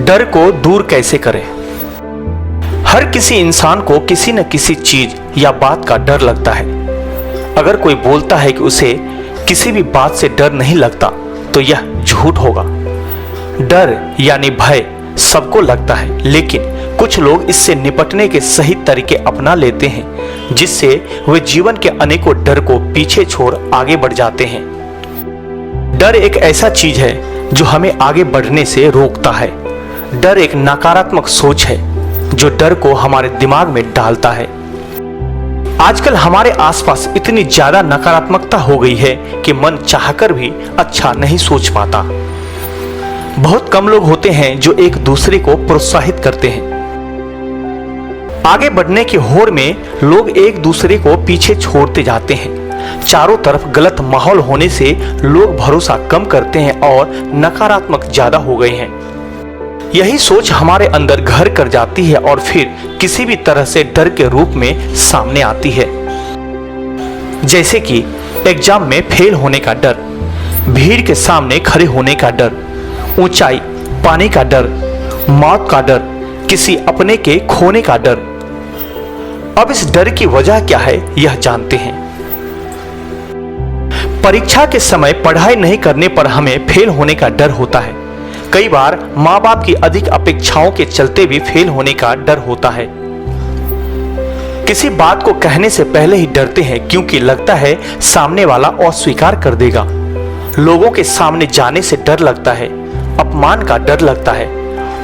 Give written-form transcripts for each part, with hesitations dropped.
डर को दूर कैसे करें। हर किसी इंसान को किसी न किसी चीज या बात का डर लगता है। अगर कोई बोलता है कि उसे किसी भी बात से डर नहीं लगता तो यह झूठ होगा। डर यानी भय सबको लगता है, लेकिन कुछ लोग इससे निपटने के सही तरीके अपना लेते हैं, जिससे वे जीवन के अनेकों डर को पीछे छोड़ आगे बढ़ जाते हैं। डर एक ऐसा चीज है जो हमें आगे बढ़ने से रोकता है। डर एक नकारात्मक सोच है जो डर को हमारे दिमाग में डालता है। आजकल हमारे आसपास इतनी ज्यादा नकारात्मकता हो गई है कि मन चाहकर भी अच्छा नहीं सोच पाता। बहुत कम लोग होते हैं जो एक दूसरे को प्रोत्साहित करते हैं। आगे बढ़ने की होड़ में लोग एक दूसरे को पीछे छोड़ते जाते हैं। चारों तरफ गलत माहौल होने से लोग भरोसा कम करते हैं और नकारात्मक ज्यादा हो गए हैं। यही सोच हमारे अंदर घर कर जाती है और फिर किसी भी तरह से डर के रूप में सामने आती है। जैसे कि एग्जाम में फेल होने का डर, भीड़ के सामने खड़े होने का डर, ऊंचाई पाने का डर, मौत का डर, किसी अपने के खोने का डर। अब इस डर की वजह क्या है यह जानते हैं। परीक्षा के समय पढ़ाई नहीं करने पर हमें फेल होने का डर होता है। कई बार माँ बाप की अधिक अपेक्षाओं के चलते भी फेल होने का डर होता है। किसी बात को कहने से पहले ही डरते हैं क्योंकि लगता है सामने वाला अस्वीकार कर देगा। लोगों के सामने जाने से डर लगता है। अपमान का डर लगता है।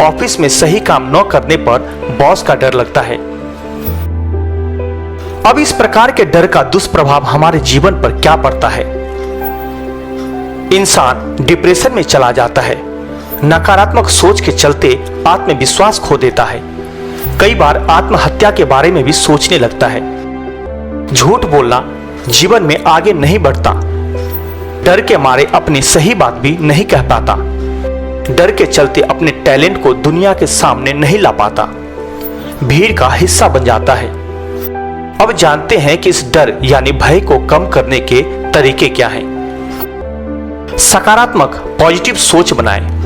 ऑफिस में सही काम न करने पर बॉस का डर लगता है। अब इस प्रकार के डर का दुष्प्रभाव हमारे जीवन पर क्या पड़ता है। इंसान डिप्रेशन में चला जाता है। नकारात्मक सोच के चलते आत्मविश्वास खो देता है। कई बार आत्महत्या के बारे में भी सोचने लगता है। झूठ बोलना जीवन में आगे नहीं बढ़ता। डर के मारे अपनी सही बात भी नहीं कह पाता। डर के चलते अपने टैलेंट को दुनिया के सामने नहीं ला पाता। भीड़ का हिस्सा बन जाता है। अब जानते हैं कि इस डर यानी भय को कम करने के तरीके क्या हैं। सकारात्मक पॉजिटिव सोच बनाएं।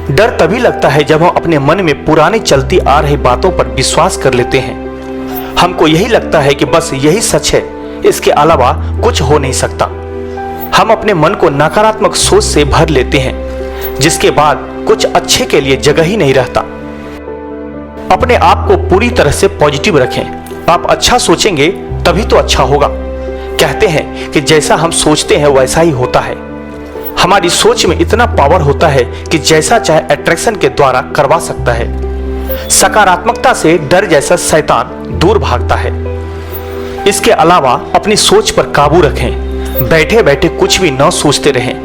डर तभी लगता है जब हम अपने मन में पुरानी चलती आ रही बातों पर विश्वास कर लेते हैं। हमको यही लगता है कि बस यही सच है, इसके अलावा कुछ हो नहीं सकता। हम अपने मन को नकारात्मक सोच से भर लेते हैं, जिसके बाद कुछ अच्छे के लिए जगह ही नहीं रहता। अपने आप को पूरी तरह से पॉजिटिव रखें। आप अच्छा सोचेंगे तभी तो अच्छा होगा। कहते हैं कि जैसा हम सोचते हैं वैसा ही होता है। हमारी सोच में इतना पावर होता है कि जैसा चाहे अट्रैक्शन के द्वारा करवा सकता है। सकारात्मकता से डर जैसा शैतान दूर भागता है। इसके अलावा अपनी सोच पर काबू रखें। बैठे बैठे कुछ भी न सोचते रहें।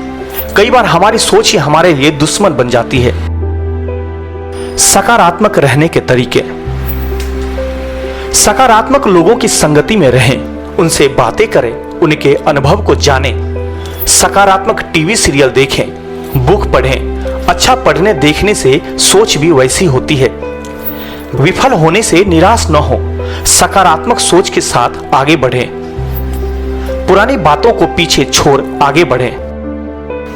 कई बार हमारी सोच ही हमारे लिए दुश्मन बन जाती है। सकारात्मक रहने के तरीके। सकारात्मक लोगों की संगति में रहें, उनसे बातें करें, उनके अनुभव को जानें। सकारात्मक टीवी सीरियल देखें, बुक पढ़ें। अच्छा पढ़ने देखने से सोच भी वैसी होती है। विफल होने से निराश न हो, सकारात्मक सोच के साथ आगे बढ़ें। पुरानी बातों को पीछे छोड़ आगे बढ़ें।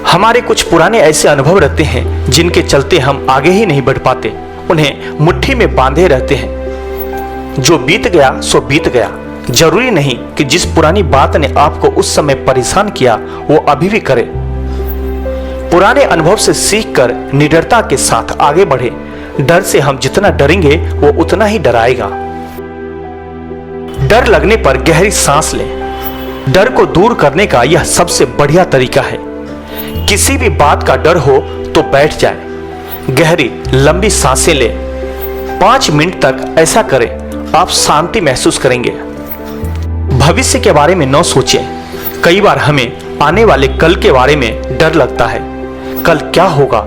हमारे कुछ पुराने ऐसे अनुभव रहते हैं जिनके चलते हम आगे ही नहीं बढ़ पाते, उन्हें मुट्ठी में बांधे रहते हैं। जो बीत गया सो बीत गया। जरूरी नहीं कि जिस पुरानी बात ने आपको उस समय परेशान किया वो अभी भी करे। पुराने अनुभव से सीखकर निडरता के साथ आगे बढ़े। डर से हम जितना डरेंगे वो उतना ही डराएगा। डर लगने पर गहरी सांस लें। डर को दूर करने का यह सबसे बढ़िया तरीका है। किसी भी बात का डर हो तो बैठ जाएं। गहरी लंबी सांसें लें। 5 मिनट तक ऐसा करें, आप शांति महसूस करेंगे। भविष्य के बारे में न सोचें। कई बार हमें आने वाले कल के बारे में डर लगता है। कल क्या होगा,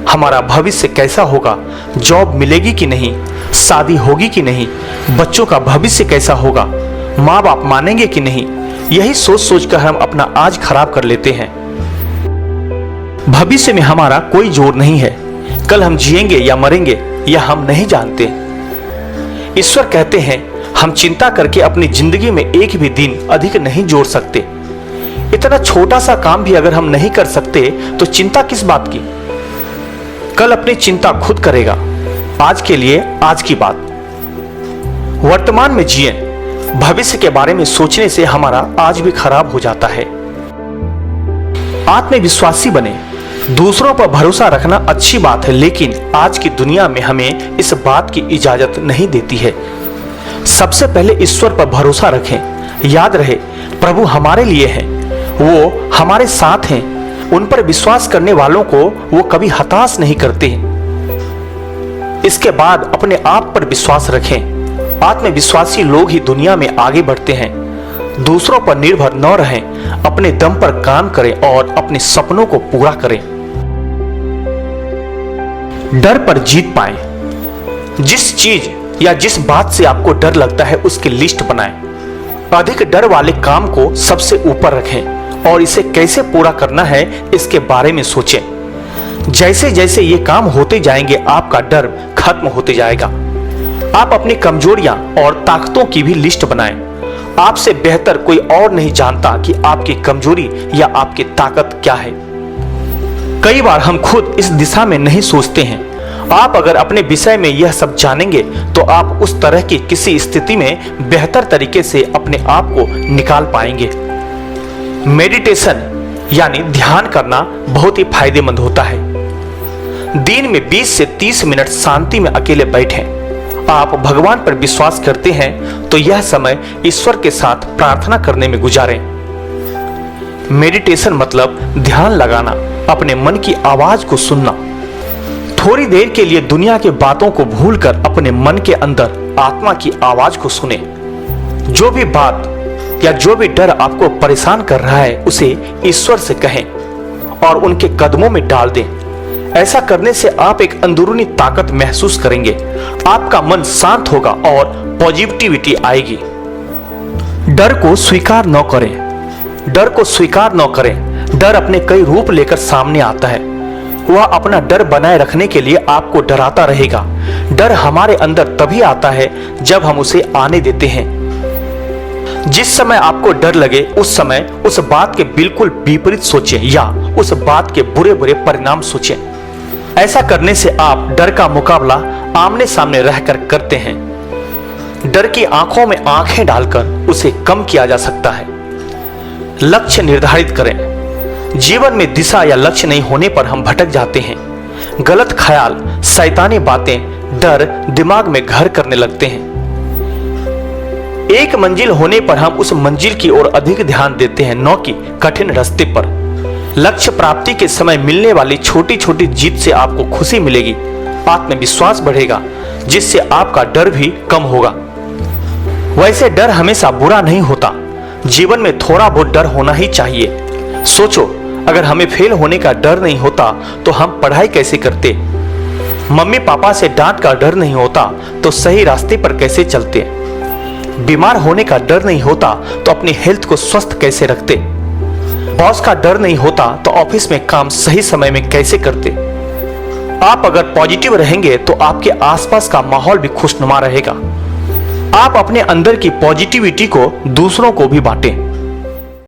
हमारा भविष्य कैसा होगा, जॉब मिलेगी कि नहीं, शादी होगी कि नहीं, बच्चों का भविष्य कैसा होगा, माँ बाप मानेंगे कि नहीं। यही सोच सोचकर हम अपना आज खराब कर लेते हैं। भविष्य में हमारा कोई जोर नहीं है। कल हम जिएंगे या मरेंगे यह हम नहीं जानते। ईश्वर कहते हैं हम चिंता करके अपनी जिंदगी में एक भी दिन अधिक नहीं जोड़ सकते। इतना छोटा सा काम भी अगर हम नहीं कर सकते तो चिंता किस बात की। कल अपनी चिंता खुद करेगा। आज के लिए आज की बात। वर्तमान में जिए, भविष्य के बारे में सोचने से हमारा आज भी खराब हो जाता है। आत्मविश्वासी बने। दूसरों पर भरोसा रखना अच्छी बात है, लेकिन आज की दुनिया में हमें इस बात की इजाजत नहीं देती है। सबसे पहले ईश्वर पर भरोसा रखें। याद रहे, प्रभु हमारे लिए हैं, वो हमारे साथ हैं। उन पर विश्वास करने वालों को वो कभी हताश नहीं करते हैं। इसके बाद अपने आप पर विश्वास रखें। आत्मविश्वासी लोग ही दुनिया में आगे बढ़ते हैं। दूसरों पर निर्भर न रहें, अपने दम पर काम करें और अपने सपनों को पूरा करें। डर पर जीत पाएं। जिस चीज या जिस बात से आपको डर लगता है उसकी लिस्ट बनाएं। अधिक डर वाले काम को सबसे ऊपर रखें और इसे कैसे पूरा करना है इसके बारे में सोचें। जैसे जैसे ये काम होते जाएंगे आपका डर खत्म होते जाएगा। आप अपनी कमजोरियां और ताकतों की भी लिस्ट बनाएं। आपसे बेहतर कोई और नहीं जानता कि आपकी कमजोरी या आपकी ताकत क्या है। कई बार हम खुद इस दिशा में नहीं सोचते हैं। आप अगर अपने विषय में यह सब जानेंगे तो आप उस तरह की किसी स्थिति में बेहतर तरीके से अपने आप को निकाल पाएंगे। मेडिटेशन यानी ध्यान करना बहुत ही फायदेमंद होता है। दिन में 20 से 30 मिनट शांति में अकेले बैठें। आप भगवान पर विश्वास करते हैं तो यह समय ईश्वर के साथ प्रार्थना करने में गुजारें। मेडिटेशन मतलब ध्यान लगाना, अपने मन की आवाज को सुनना। थोड़ी देर के लिए दुनिया की बातों को भूलकर अपने मन के अंदर आत्मा की आवाज को सुने। जो भी बात या जो भी डर आपको परेशान कर रहा है उसे ईश्वर से कहें और उनके कदमों में डाल दें। ऐसा करने से आप एक अंदरूनी ताकत महसूस करेंगे। आपका मन शांत होगा और पॉजिटिविटी आएगी। डर को स्वीकार न करें। डर को स्वीकार न करें। डर अपने कई रूप लेकर सामने आता है। वह अपना डर बनाए रखने के लिए आपको डराता रहेगा। डर हमारे अंदर तभी आता है जब हम उसे आने देते हैं। जिस समय आपको डर लगे उस समय उस बात के बिल्कुल विपरीत सोचें या उस बात के बुरे बुरे परिणाम सोचें। ऐसा करने से आप डर का मुकाबला आमने सामने रहकर करते हैं। डर की आंखों में आंखें डालकर उसे कम किया जा सकता है। लक्ष्य निर्धारित करें। जीवन में दिशा या लक्ष्य नहीं होने पर हम भटक जाते हैं। गलत ख्याल, शैतानी बातें, डर दिमाग में घर करने लगते हैं। एक मंजिल होने पर हम उस मंजिल की ओर अधिक ध्यान देते हैं, न कि कठिन रास्ते पर। लक्ष्य प्राप्ति के समय मिलने वाली छोटी छोटी जीत से आपको खुशी मिलेगी। आत्मविश्वास बढ़ेगा जिससे आपका डर भी कम होगा। वैसे डर हमेशा बुरा नहीं होता। जीवन में थोड़ा बहुत डर होना ही चाहिए। सोचो, अगर हमें फेल होने का डर नहीं होता तो हम पढ़ाई कैसे करते? मम्मी पापा से डांट का डर नहीं होता तो सही रास्ते पर कैसे चलते? बीमार होने का डर नहीं होता तो अपनी हेल्थ को स्वस्थ कैसे रखते? बॉस का डर नहीं होता तो ऑफिस में काम सही समय में कैसे करते? आप अगर पॉजिटिव रहेंगे तो आपके आसपास का माहौल भी खुशनुमा रहेगा। आप अपने अंदर की पॉजिटिविटी को दूसरों को भी बांटें।